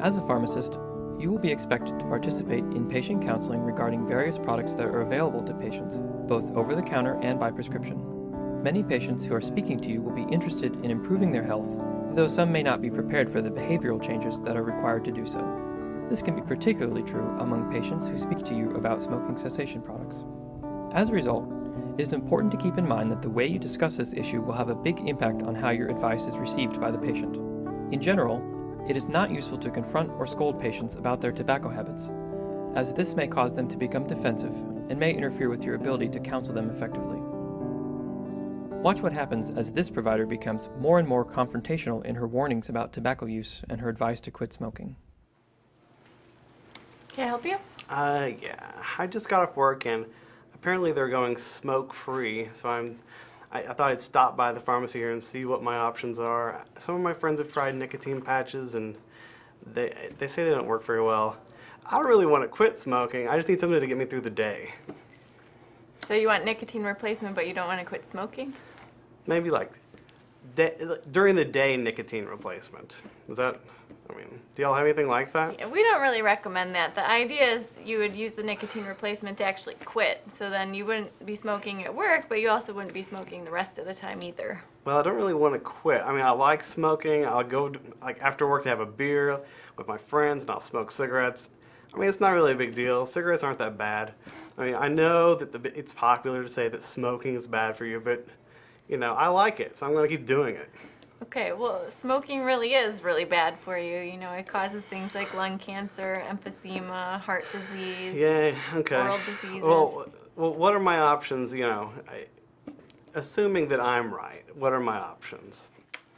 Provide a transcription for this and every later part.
As a pharmacist, you will be expected to participate in patient counseling regarding various products that are available to patients, both over-the-counter and by prescription. Many patients who are speaking to you will be interested in improving their health, though some may not be prepared for the behavioral changes that are required to do so. This can be particularly true among patients who speak to you about smoking cessation products. As a result, it is important to keep in mind that the way you discuss this issue will have a big impact on how your advice is received by the patient. In general, it is not useful to confront or scold patients about their tobacco habits, as this may cause them to become defensive and may interfere with your ability to counsel them effectively. Watch what happens as this provider becomes more and more confrontational in her warnings about tobacco use and her advice to quit smoking. Can I help you? Yeah. I just got off work and apparently they're going smoke-free, so I thought I'd stop by the pharmacy here and see what my options are. Some of my friends have tried nicotine patches and they say they don't work very well. I don't really want to quit smoking, I just need something to get me through the day. So you want nicotine replacement, but you don't want to quit smoking? Maybe like during the day nicotine replacement. Is that, I mean, do y'all have anything like that? Yeah, we don't really recommend that. The idea is you would use the nicotine replacement to actually quit, so then you wouldn't be smoking at work, but you also wouldn't be smoking the rest of the time either. Well, I don't really want to quit. I mean, I like smoking. I'll go like after work to have a beer with my friends and I'll smoke cigarettes. I mean, it's not really a big deal. Cigarettes aren't that bad. I mean, I know that it's popular to say that smoking is bad for you, but you know, I like it, so I'm going to keep doing it. Okay, well, smoking really is really bad for you. You know, it causes things like lung cancer, emphysema, heart disease, yeah, okay. oral diseases. Well, what are my options, you know, assuming that I'm right, what are my options?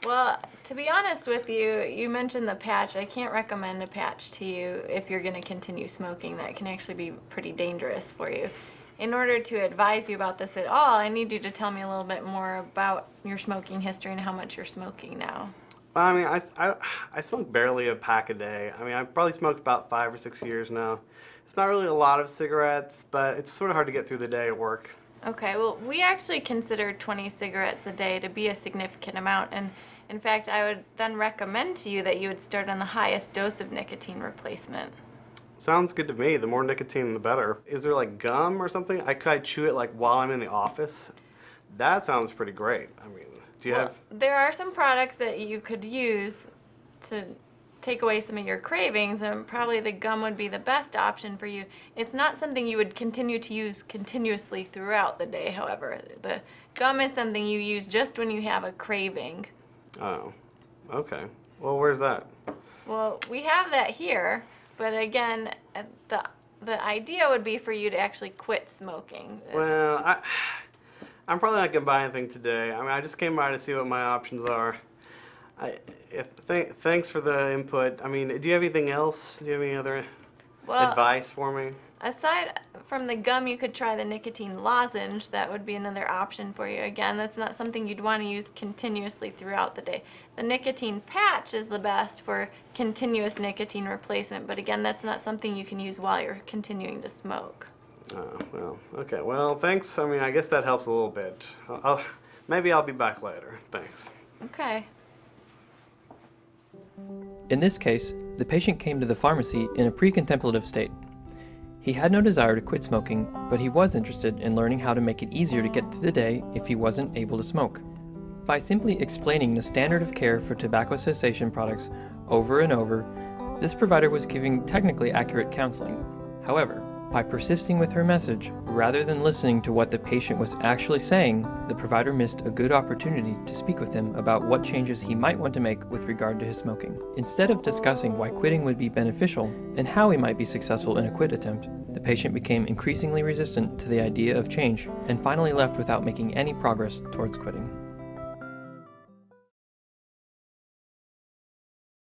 Well, to be honest with you, you mentioned the patch. I can't recommend a patch to you if you're going to continue smoking. That can actually be pretty dangerous for you. In order to advise you about this at all, I need you to tell me a little bit more about your smoking history and how much you're smoking now. Well, I mean, I smoke barely a pack a day. I mean, I've probably smoked about 5 or 6 years now. It's not really a lot of cigarettes, but it's sort of hard to get through the day at work. Okay, well, we actually consider 20 cigarettes a day to be a significant amount, and in fact, I would then recommend to you that you would start on the highest dose of nicotine replacement. Sounds good to me. The more nicotine, the better. Is there like gum or something? Could I chew it like while I'm in the office? That sounds pretty great. I mean, do you have? There are some products that you could use to take away some of your cravings, and probably the gum would be the best option for you. It's not something you would continue to use continuously throughout the day, however. The gum is something you use just when you have a craving. Oh, okay. Well, where's that? Well, we have that here. But again, the idea would be for you to actually quit smoking. Well, I'm probably not going to buy anything today. I mean, I just came by to see what my options are. Thanks for the input. I mean, do you have anything else? Do you have any other advice for me? Aside from the gum, you could try the nicotine lozenge. That would be another option for you. Again, that's not something you'd want to use continuously throughout the day. The nicotine patch is the best for continuous nicotine replacement, but again, that's not something you can use while you're continuing to smoke. Oh, well, okay. Well, thanks. I mean, I guess that helps a little bit. Maybe I'll be back later. Thanks. Okay. In this case, the patient came to the pharmacy in a pre-contemplative state. He had no desire to quit smoking, but he was interested in learning how to make it easier to get through the day if he wasn't able to smoke. By simply explaining the standard of care for tobacco cessation products over and over, this provider was giving technically accurate counseling. However, by persisting with her message, rather than listening to what the patient was actually saying, the provider missed a good opportunity to speak with him about what changes he might want to make with regard to his smoking. Instead of discussing why quitting would be beneficial and how he might be successful in a quit attempt, the patient became increasingly resistant to the idea of change and finally left without making any progress towards quitting.